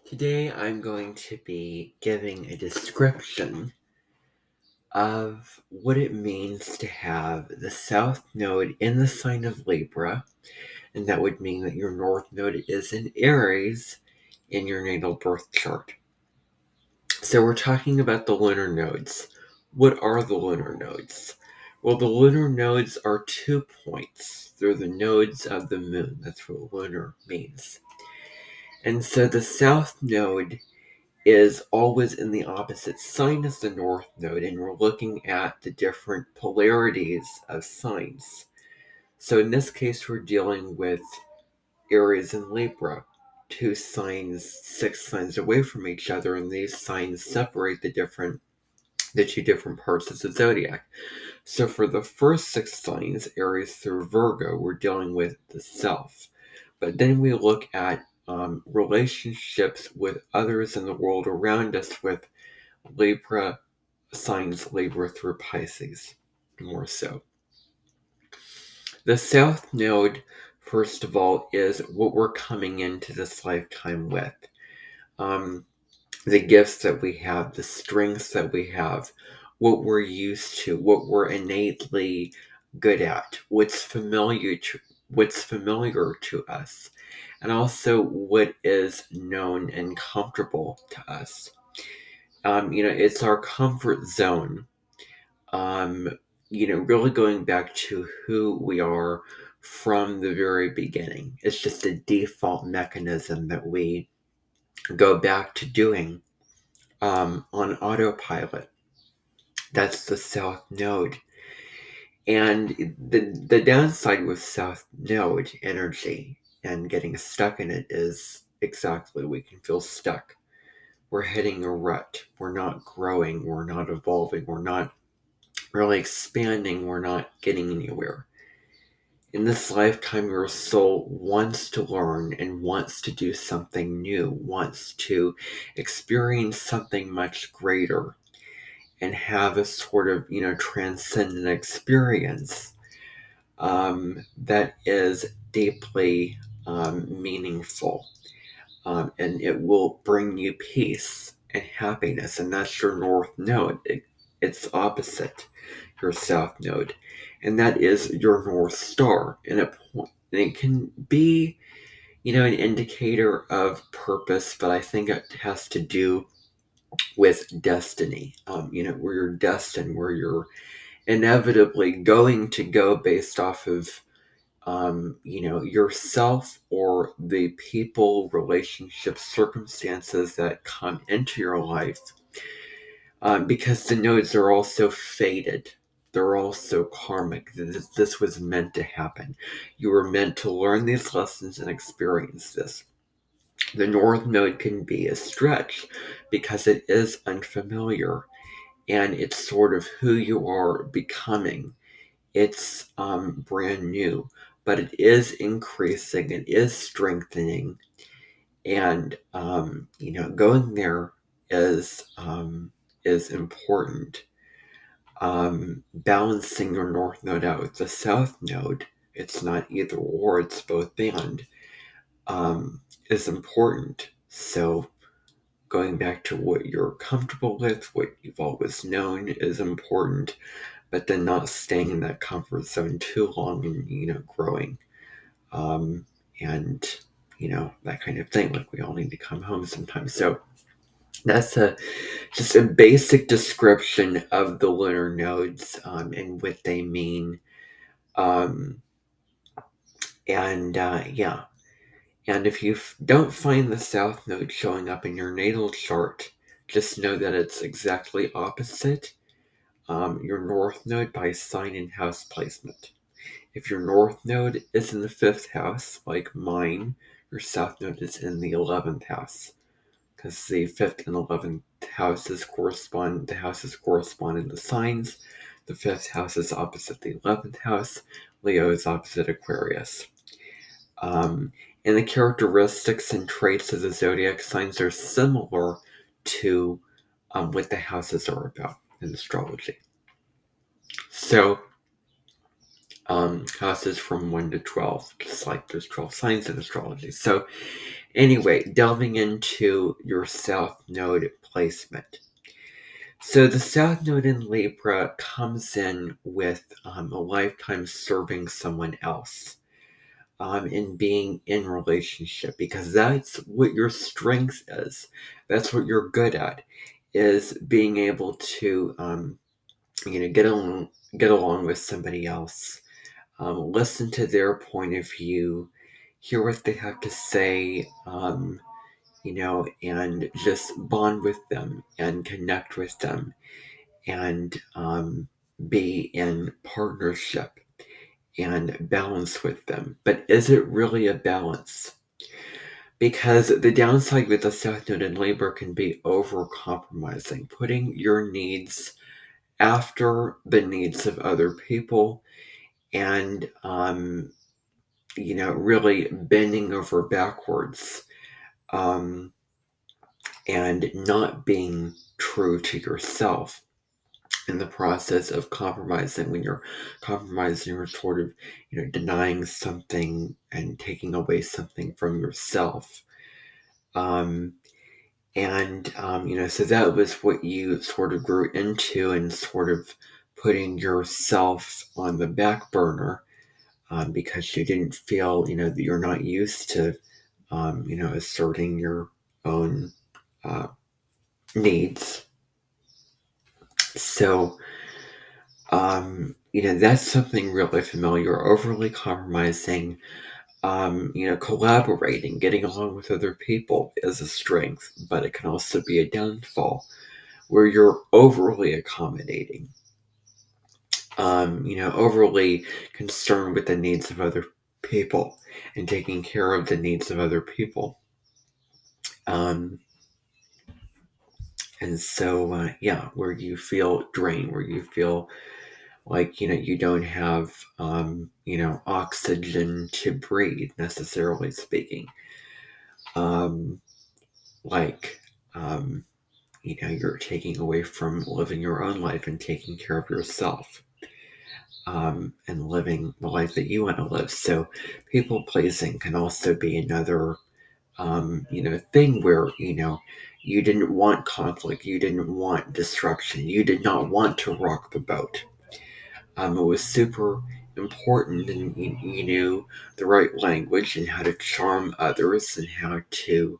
Today I'm going to be giving a description of what it means to have the South Node in the sign of Libra, and that would mean that your North Node is in Aries in your natal birth chart. So we're talking about the lunar nodes. What are the lunar nodes? Well, the lunar nodes are 2 points. They're the nodes of the moon. That's what lunar means. And so the South Node is always in the opposite sign as the North Node, and we're looking at the different polarities of signs. So in this case, we're dealing with Aries and Libra, two signs, 6 signs away from each other, and these signs separate the two different parts of the zodiac. So for the first 6 signs, Aries through Virgo, we're dealing with the self. But then we look at relationships with others in the world around us with Libra signs, Libra through Pisces, more so. The South Node, first of all, is what we're coming into this lifetime with. The gifts that we have, the strengths that we have, what we're used to, what we're innately good at, what's familiar to us, and also what is known and comfortable to us. It's our comfort zone. Really going back to who we are from the very beginning. It's just a default mechanism that we go back to doing on autopilot. That's the South Node. And the downside with South Node energy and getting stuck in it is exactly we can feel stuck. We're hitting a rut. We're not growing. We're not evolving. We're not really expanding. We're not getting anywhere. In this lifetime, your soul wants to learn and wants to do something new, wants to experience something much greater and have a sort of, transcendent experience that is deeply meaningful. And it will bring you peace and happiness. And that's your North Node. It's opposite your South Node. And that is your North Star. And it can be, an indicator of purpose, but I think it has to do with destiny. Where you're destined, where you're inevitably going to go based off of yourself or the people, relationships, circumstances that come into your life, because the nodes are also fated. They're also karmic. This was meant to happen. You were meant to learn these lessons and experience this. The North Node can be a stretch because it is unfamiliar and it's sort of who you are becoming. It's brand new, but it is increasing, it is strengthening, and going there is important. Balancing your North Node out with the South Node, it's not either or, it's both and, is important. So going back to what you're comfortable with, what you've always known is important, but then not staying in that comfort zone too long and, growing. And, that kind of thing. Like we all need to come home sometimes. So that's just a basic description of the lunar nodes and what they mean. Um, yeah. And if you don't find the South Node showing up in your natal chart, just know that it's exactly opposite your North Node by sign and house placement. If your North Node is in the 5th house, like mine, your South Node is in the 11th house. Because the 5th and 11th houses correspond in the signs. The 5th house is opposite the 11th house. Leo is opposite Aquarius. And the characteristics and traits of the zodiac signs are similar to what the houses are about in astrology. So, houses from 1 to 12, just like there's 12 signs in astrology. So, anyway, delving into your South Node placement. So, the South Node in Libra comes in with a lifetime serving someone else, in being in relationship, because that's what your strength is. That's what you're good at, is being able to, get along with somebody else, listen to their point of view, hear what they have to say, and just bond with them and connect with them, and be in partnership and balance with them. But is it really a balance? Because the downside with the South Node in Libra can be over compromising, putting your needs after the needs of other people, and really bending over backwards, um, and not being true to yourself in the process of compromising. When you're compromising, you're sort of denying something and taking away something from yourself. um, so that was what you sort of grew into, and sort of putting yourself on the back burner, because you didn't feel that you're not used to asserting your own uh, needs. So, that's something really familiar. Overly compromising, collaborating, getting along with other people is a strength, but it can also be a downfall where you're overly accommodating, overly concerned with the needs of other people and taking care of the needs of other people. Um, And so, where you feel drained, where you feel like, you don't have, oxygen to breathe, necessarily speaking. Um, like, um, you're taking away from living your own life and taking care of yourself, and living the life that you want to live. So, people pleasing can also be another thing where, you didn't want conflict, you didn't want destruction, you did not want to rock the boat. It was super important, and you knew the right language and how to charm others, and how to,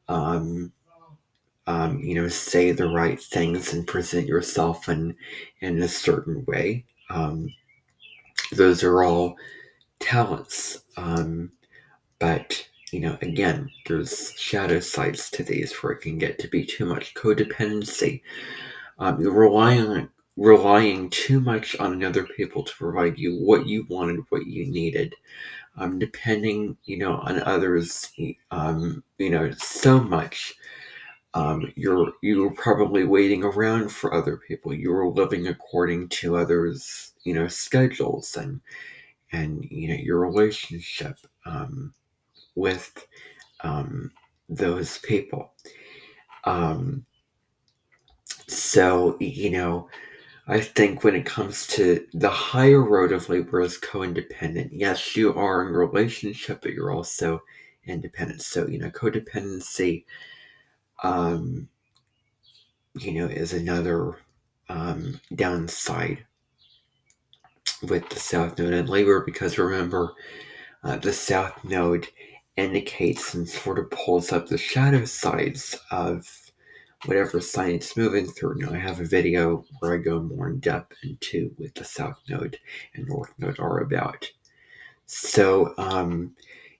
um, say the right things and present yourself in a certain way. Those are all talents. But, again, there's shadow sides to these where it can get to be too much codependency. You're relying too much on other people to provide you what you wanted, what you needed. Depending, on others, so much. You were probably waiting around for other people. You were living according to others, schedules, and your relationship, with, um, those people. Um, so, I think when it comes to the higher road of Libra is co-independent. Yes, you are in a relationship, but you're also independent. So, codependency, um, is another, downside with the South Node in Libra, because remember, the South Node indicates and sort of pulls up the shadow sides of whatever sign it's moving through. Now, I have a video where I go more in depth into what the South Node and North Node are about. So,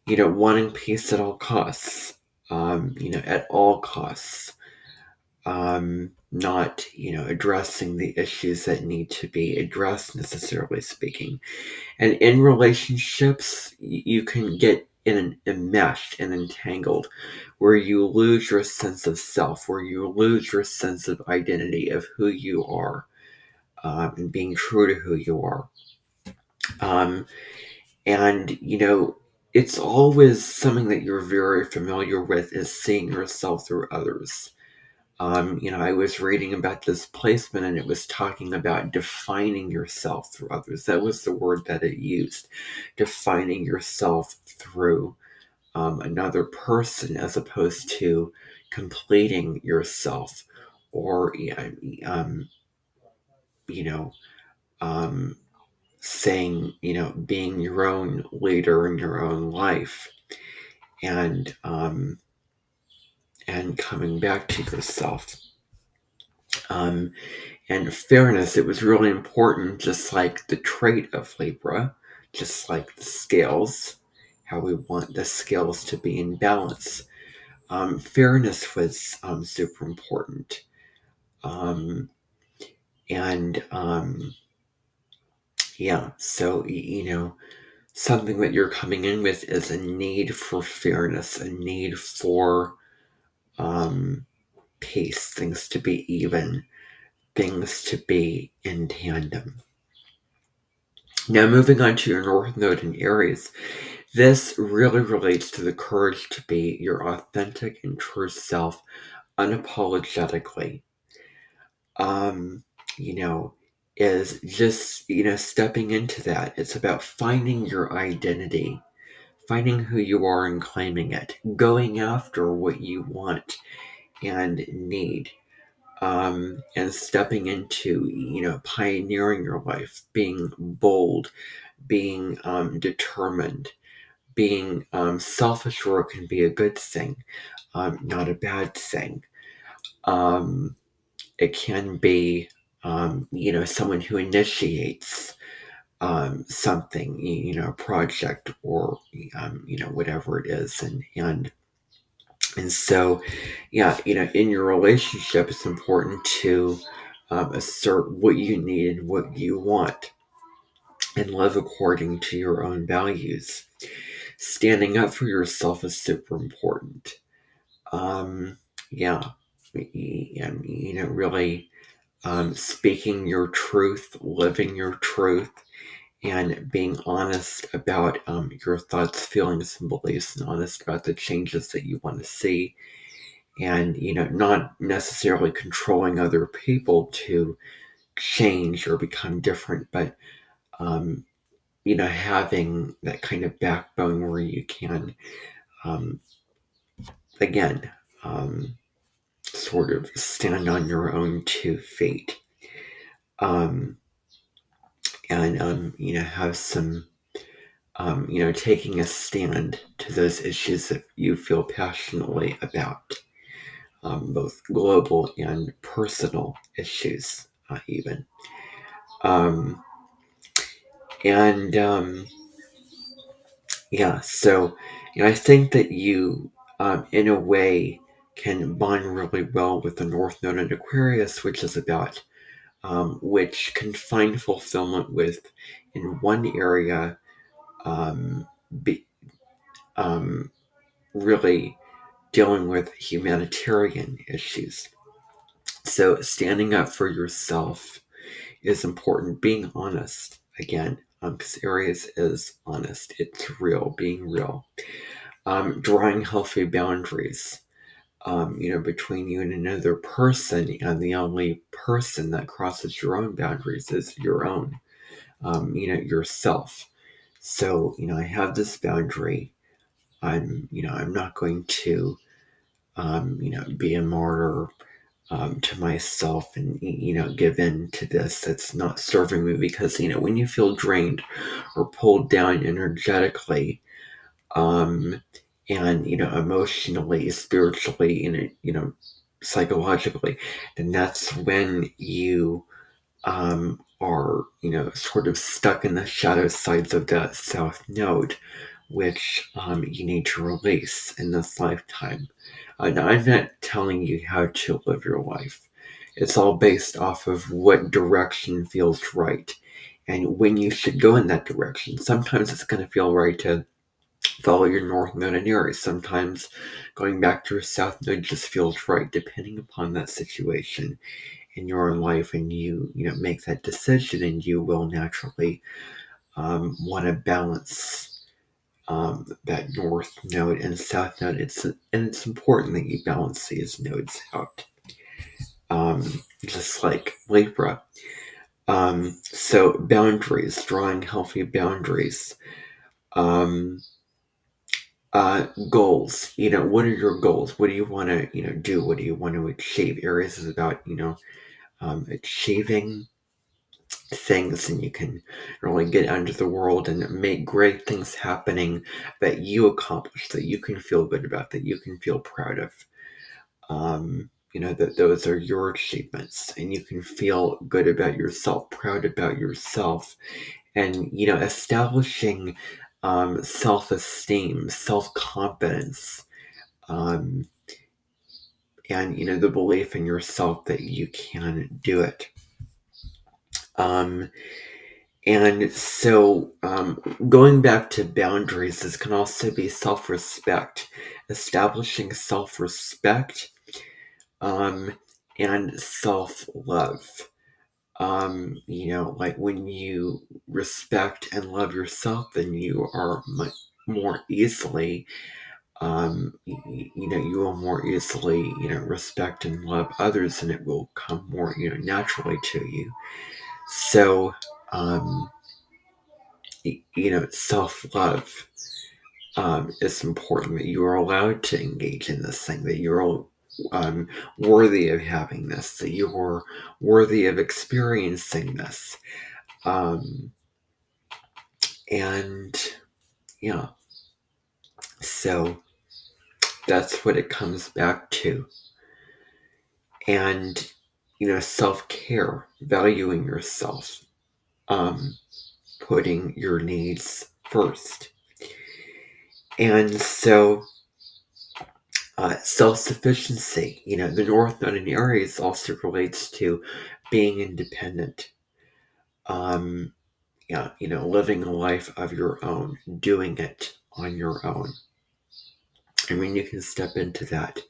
wanting peace at all costs, at all costs, not, addressing the issues that need to be addressed, necessarily speaking. And in relationships, you can get enmeshed and entangled, where you lose your sense of self, where you lose your sense of identity of who you are, and being true to who you are. Um, and, it's always something that you're very familiar with, is seeing yourself through others. I was reading about this placement and it was talking about defining yourself through others. That was the word that it used. Defining yourself through another person as opposed to completing yourself or, you know, um, saying, being your own leader in your own life and, and coming back to yourself. Um, and fairness, it was really important, just like the trait of Libra, just like the scales, how we want the scales to be in balance. Fairness was super important. Um, and yeah, so, something that you're coming in with is a need for fairness, a need for um, pace, things to be even, things to be in tandem. Now, moving on to your North Node in Aries, this really relates to the courage to be your authentic and true self unapologetically. Um, you know, is just, stepping into that. It's about finding your identity, finding who you are and claiming it, going after what you want and need, and stepping into, pioneering your life, being bold, being determined, being self-assured can be a good thing, not a bad thing. It can be, someone who initiates something, a project or, whatever it is. And so, yeah, in your relationship, it's important to assert what you need and what you want and live according to your own values. Standing up for yourself is super important. Um, yeah, really speaking your truth, living your truth, and being honest about your thoughts, feelings, and beliefs, and honest about the changes that you want to see. And, not necessarily controlling other people to change or become different, but, um, having that kind of backbone where you can, um, again, um, sort of stand on your own 2 feet. Um, and, have some, taking a stand to those issues that you feel passionately about, both global and personal issues, even. Um, and Yeah, so I think that you, in a way, can bond really well with the North Node in Aquarius, which is about which can find fulfillment with in one area, um, be, um, really dealing with humanitarian issues. So standing up for yourself is important. Being honest again, because Aries is honest. It's real. Being real. Drawing healthy boundaries. Between you and another person, and the only person that crosses your own boundaries is your own, yourself. So, I have this boundary. I'm not going to, be a martyr to myself and, give in to this that's not serving me because, when you feel drained or pulled down energetically, um, and, emotionally, spiritually, and, psychologically, then that's when you are, sort of stuck in the shadow sides of that South Node, which you need to release in this lifetime. Now, I'm not telling you how to live your life. It's all based off of what direction feels right and when you should go in that direction. Sometimes it's going to feel right to follow your North Node and Aries. Sometimes going back to your South Node just feels right, depending upon that situation in your own life, and you make that decision, and you will naturally want to balance that North Node and South Node. It's important that you balance these nodes out. just like Libra. So boundaries, drawing healthy boundaries. Um, Goals. What are your goals? What do you want to, do? What do you want to achieve? Aries is about, achieving things, and you can really get out into the world and make great things happening that you accomplish, that you can feel good about, that you can feel proud of. That those are your achievements, and you can feel good about yourself, proud about yourself, and establishing self-esteem, self-confidence, um, and the belief in yourself that you can do it. And so, going back to boundaries, this can also be self-respect, establishing self-respect, um, and self-love. Like when you respect and love yourself, then you are much more easily, you will more easily, respect and love others, and it will come more, naturally to you. So, um, self-love, is important, that you are allowed to engage in this thing, that you're worthy of having this, that you are worthy of experiencing this. Um, and yeah, so that's what it comes back to. And, self-care, valuing yourself, um, putting your needs first. And so, self-sufficiency, the North Node in Aries also relates to being independent. Um, yeah, living a life of your own, doing it on your own. And when you can step into that,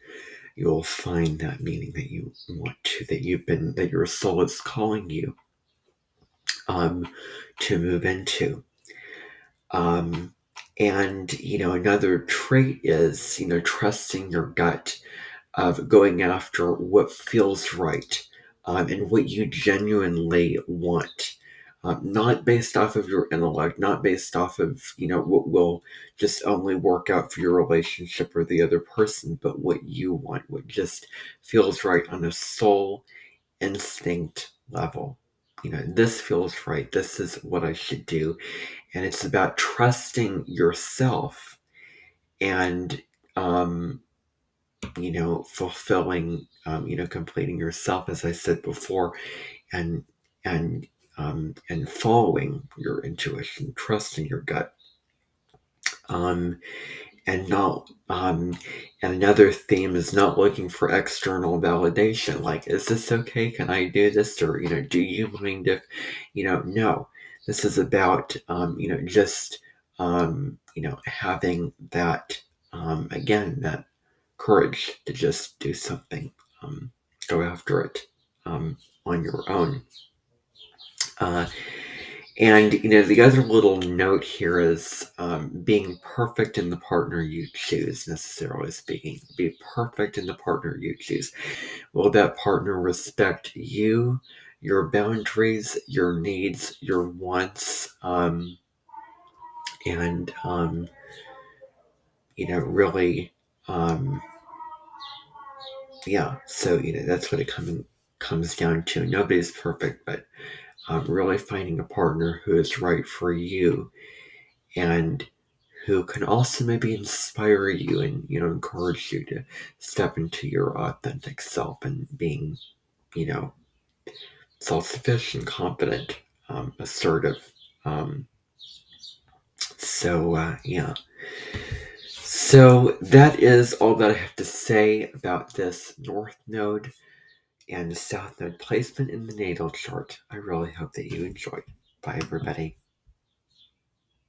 you'll find that meaning that you want to, that your soul is calling you, to move into. And, another trait is, trusting your gut, of going after what feels right, and what you genuinely want. Not based off of your intellect, not based off of, what will just only work out for your relationship or the other person, but what you want, what just feels right on a soul instinct level. This feels right. This is what I should do. And it's about trusting yourself and, fulfilling, completing yourself, as I said before, and and and following your intuition, trusting your gut, um, and not and another theme is not looking for external validation. Like, is this okay? Can I do this? Or do you mind if, no. This is about, just, having that, again, that courage to just do something, go after it, on your own. Uh, and the other little note here is, being perfect in the partner you choose. Necessarily speaking, be perfect in the partner you choose. Will that partner respect you, your boundaries, your needs, your wants, and really, um, yeah. So that's what it comes down to. Nobody's perfect, but, really finding a partner who is right for you, and who can also maybe inspire you and encourage you to step into your authentic self, and being, you know self-sufficient, confident, assertive. Um, yeah. So that is all that I have to say about this North Node and South Node placement in the natal chart. I really hope that you enjoyed. Bye, everybody.